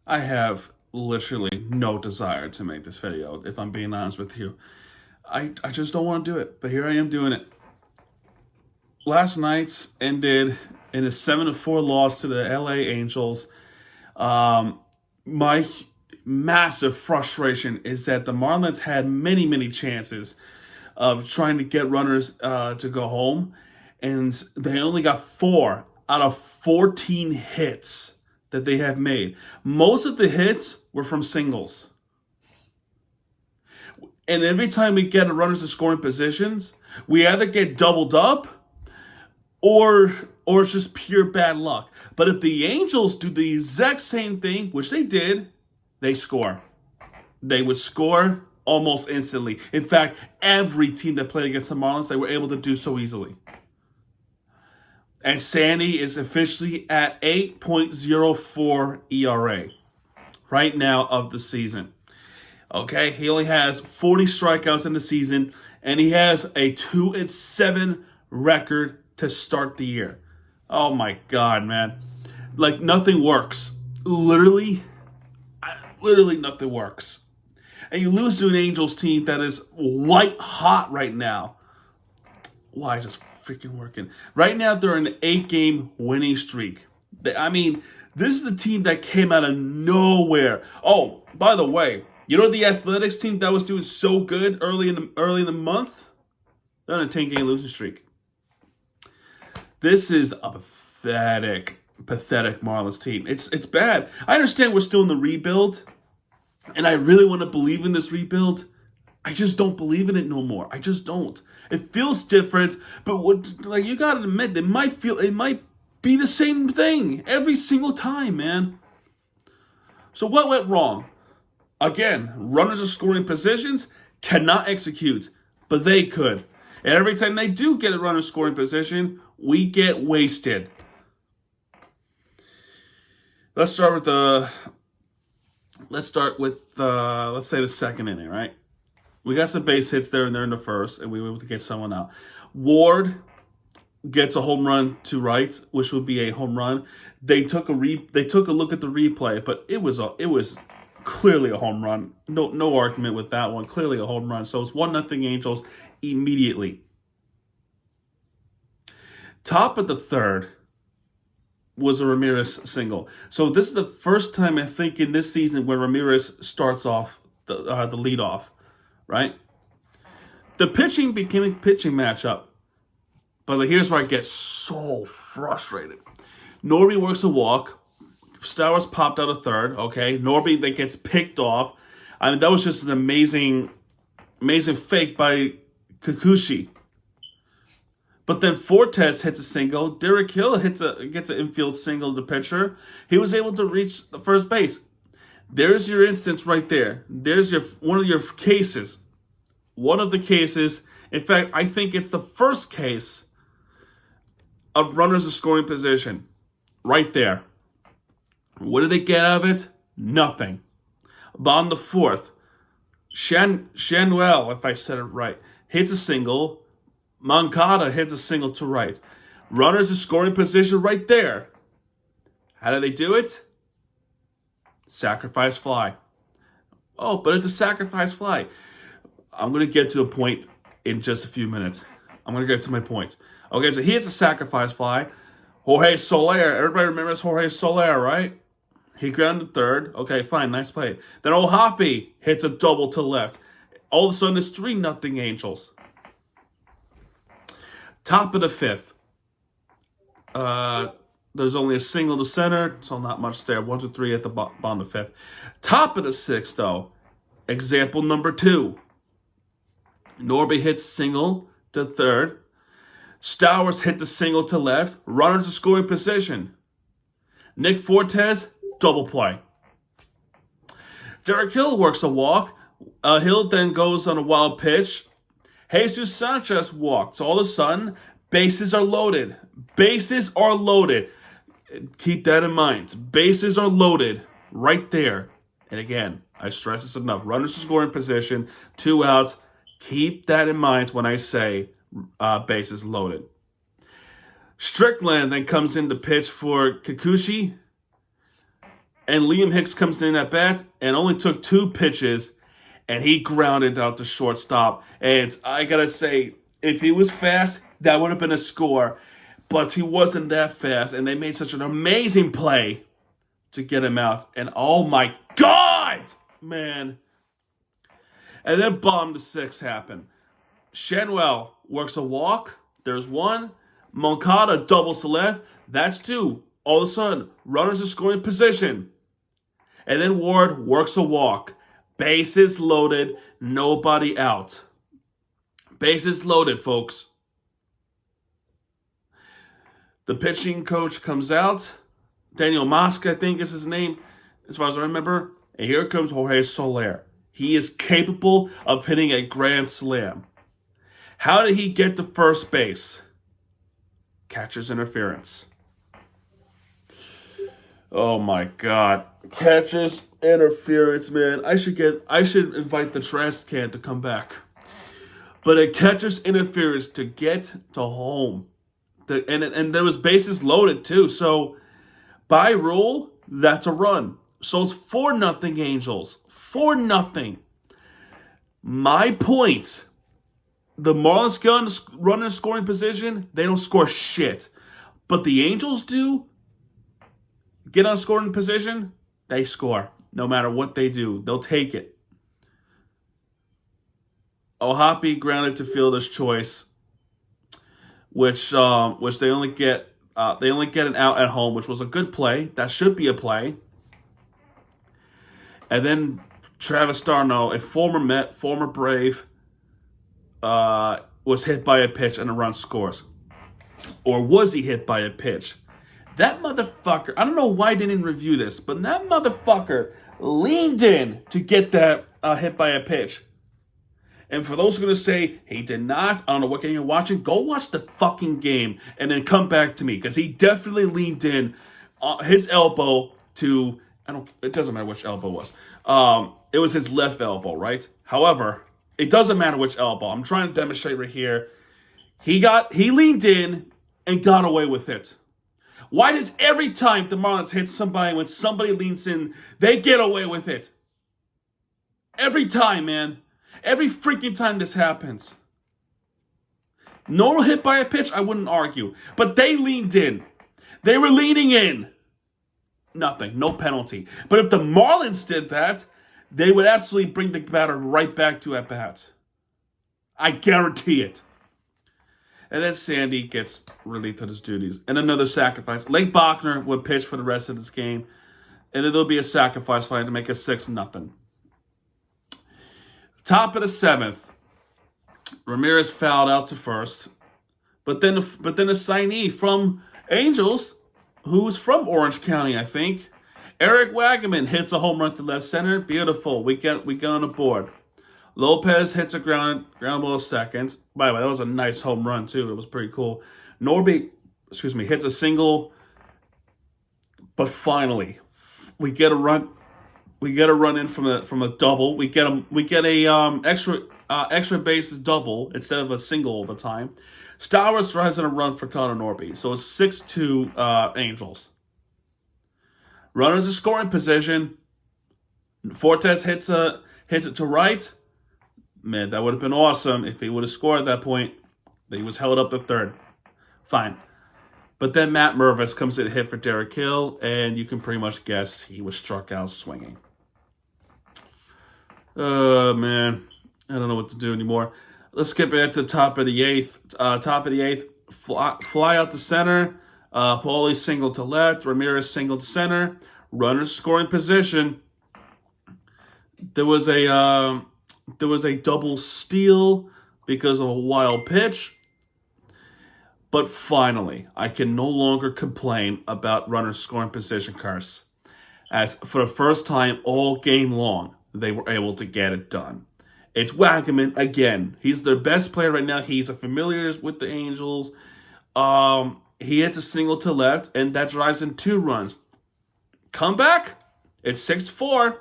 I have literally no desire to make this video, if I'm being honest with you. I just don't want to do it, but here I am doing it. Last night's ended in a 7-4 loss to the LA Angels. My massive frustration is that the Marlins had many chances of trying to get runners to go home, and they only got 4 out of 14 hits that they have made. Most of the hits were from singles. And every time we get runners in scoring positions, we either get doubled up or it's just pure bad luck. But if the Angels do the exact same thing, which they did, they score. They would score almost instantly. In fact, every team that played against the Marlins, they were able to do so easily. And Sandy is officially at 8.04 ERA right now of the season. Okay, he only has 40 strikeouts in the season, and he has a 2-7 record to start the year. Oh my God, man. Like, nothing works. Literally nothing works. And you lose to an Angels team that is white hot right now. Why is this freaking working? Right now, they're in an 8-game winning streak. This is the team that came out of nowhere. Oh, by the way, you know the Athletics team that was doing so good early in the month? They're on a 10-game losing streak. This is a pathetic Marlins team. It's bad. I understand we're still in the rebuild, and I really want to believe in this rebuild. I just don't believe in it no more. I just don't. It feels different, but you gotta admit, it might be the same thing every single time, man. So what went wrong? Again, runners in scoring positions cannot execute, but they could. And every time they do get a runner scoring position, we get wasted. Let's start with let's say the second inning, right? We got some base hits there, and they're in the first, and we were able to get someone out. Ward gets a home run to right, which would be a home run. They took a look at the replay, but it was clearly a home run. No argument with that one. Clearly a home run. So it's 1-0 Angels immediately. Top of the third was a Ramirez single. So this is the first time, I think, in this season where Ramirez starts off the leadoff, right? The pitching became a pitching matchup. But here's where I get so frustrated. Norby works a walk. Stowers popped out a third, okay? Norby that gets picked off. I mean, that was just an amazing fake by Kikuchi. But then Fortes hits a single. Derek Hill gets an infield single to the pitcher. He was able to reach the first base. There's your instance right there. There's one of your cases. One of the cases. In fact, I think it's the first case of runners in scoring position. Right there. What did they get out of it? Nothing. But on the fourth, Shanuel, if I said it right, hits a single. Moncada hits a single to right. Runners in scoring position right there. How do they do it? Sacrifice fly. Oh, but it's a sacrifice fly. I'm going to get to a point in just a few minutes. I'm going to get to my point. Okay, so he hits a sacrifice fly. Jorge Soler. Everybody remembers Jorge Soler, right? He grounded third. Okay, fine. Nice play. Then O'Hoppe hits a double to left. All of a sudden, it's 3-0 Angels. Top of the fifth. There's only a single to center, so not much there. 1, 2, 3 at the bottom of the fifth. Top of the sixth, though. Example number 2. Norby hits single to third. Stowers hit the single to left. Runners in scoring position. Nick Fortes, double play. Derek Hill works a walk. Hill then goes on a wild pitch. Jesus Sanchez walked. So all of a sudden, bases are loaded. Bases are loaded. Keep that in mind. Bases are loaded right there. And again, I stress this enough. Runners in scoring position, 2 outs. Keep that in mind when I say bases loaded. Strickland then comes in to pitch for Kikuchi. And Liam Hicks comes in at bat and only took 2 pitches, and he grounded out to shortstop. And I gotta say, if he was fast, that would have been a score. But he wasn't that fast, and they made such an amazing play to get him out. And oh my God, man. And then bottom to 6 happened. Shanwell works a walk. There's 1. Moncada doubles to left. That's 2. All of a sudden, runners are scoring position. And then Ward works a walk. Bases loaded, nobody out. Bases loaded, folks. The pitching coach comes out. Daniel Mosca, I think is his name, as far as I remember. And here comes Jorge Soler. He is capable of hitting a grand slam. How did he get to first base? Catcher's interference. Oh my God. Catcher's interference, man. I should invite the trash can to come back. But a catcher's interference to get to home. And there was bases loaded too. So by rule, that's a run. So it's 4-0 Angels. 4-0. My point. The Marlins gun runner scoring position, they don't score shit. But the Angels do. Get on scoring position, they score. No matter what they do, they'll take it. Ohapi grounded to fielder's choice, which they only get an out at home, which was a good play. That should be a play. And then Travis d'Arnaud, a former Met, former Brave, was hit by a pitch and a run scores. Or was he hit by a pitch? That motherfucker, I don't know why I didn't review this, but that motherfucker leaned in to get that hit by a pitch. And for those who are going to say he did not, I don't know what game you're watching, go watch the fucking game and then come back to me. Because he definitely leaned in his elbow to, it doesn't matter which elbow it was. It was his left elbow, right? However, it doesn't matter which elbow. I'm trying to demonstrate right here. He leaned in and got away with it. Why does every time the Marlins hit somebody, when somebody leans in, they get away with it? Every time, man. Every freaking time this happens. No hit by a pitch, I wouldn't argue. But they leaned in. They were leaning in. Nothing. No penalty. But if the Marlins did that, they would absolutely bring the batter right back to at bat. I guarantee it. And then Sandy gets relieved of his duties. And another sacrifice. Lake Bachner would pitch for the rest of this game. And then there'll be a sacrifice fly to make it 6-0. Top of the 7th. Ramirez fouled out to first. But then a signee from Angels, who's from Orange County, I think. Eric Wagaman hits a home run to left center. Beautiful. We get on the board. Lopez hits a ground ball second. By the way, that was a nice home run, too. It was pretty cool. Norby, hits a single. But finally, we get a run. We get a run in from a double. We get a extra bases double instead of a single all the time. Stowers drives in a run for Connor Norby. So it's 6-2 Angels. Runners are scoring position. Fortes hits it to right. Man, that would have been awesome if he would have scored at that point. He was held up to third. Fine. But then Matt Mervis comes in to hit for Derek Hill, and you can pretty much guess he was struck out swinging. Man. I don't know what to do anymore. Let's get back to the top of the 8th. Fly out to center. Paulie single to left. Ramirez single to center. Runners scoring position. There was a double steal because of a wild pitch. But finally, I can no longer complain about runners scoring position curse. As for the first time all game long, they were able to get it done. It's Wagaman again. He's their best player right now. He's a familiar with the Angels. He hits a single to left, and that drives in 2 runs. Comeback? It's 6-4.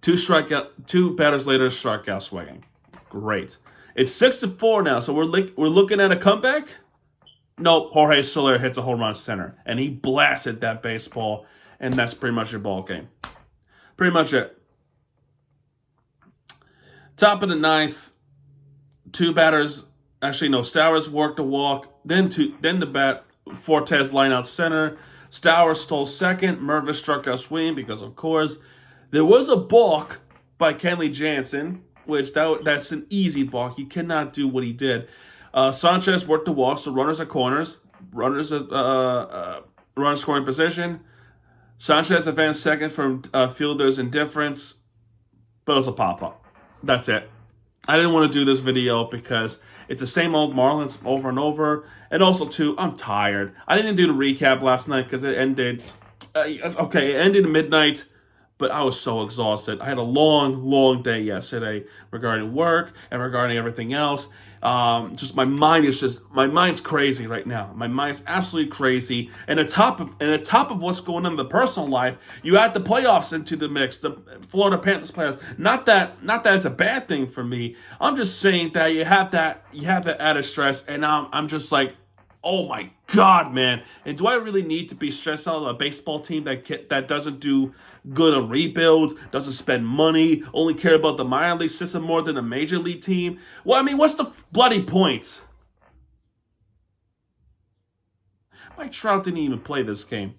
2 batters later, strikeout swinging. Great. It's 6-4 now, so we're looking at a comeback? Nope, Jorge Soler hits a home run center, and he blasted that baseball, and that's pretty much your ball game. Pretty much it. Top of the ninth, two batters. Actually, no. Stowers worked a walk. Then the bat. Fortes line out center. Stowers stole second. Mervis struck out swinging because, of course, there was a balk by Kenley Jansen, which that's an easy balk. You cannot do what he did. Sanchez worked the walk, so runners at corners. Runners scoring position. Sanchez advanced second from fielder's indifference, but it was a pop-up. That's it. I didn't want to do this video because it's the same old Marlins over and over. And also, too, I'm tired. I didn't do the recap last night because it ended... it ended at midnight, but I was so exhausted. I had a long day yesterday regarding work and regarding everything else. My mind's crazy right now. My mind's absolutely crazy. And on top of what's going on in the personal life, you add the playoffs into the mix, the Florida Panthers playoffs. Not that it's a bad thing for me. I'm just saying that you have that added stress, and I'm just like, oh my God, man. And do I really need to be stressed out on a baseball team that doesn't do good on rebuilds, doesn't spend money, only care about the minor league system more than a major league team? Well, I mean, what's the bloody point? Mike Trout didn't even play this game.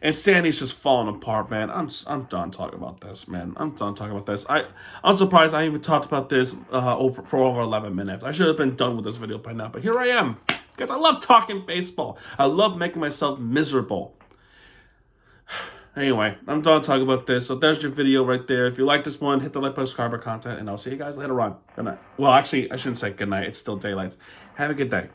And Sandy's just falling apart, man. I'm done talking about this, man. I'm done talking about this. I'm surprised I even talked about this for over 11 minutes. I should have been done with this video by now, but here I am. Because I love talking baseball. I love making myself miserable. Anyway, I'm done talking about this. So there's your video right there. If you like this one, hit the like button, subscribe for content, and I'll see you guys later on. Good night. Well, actually, I shouldn't say good night. It's still daylight. Have a good day.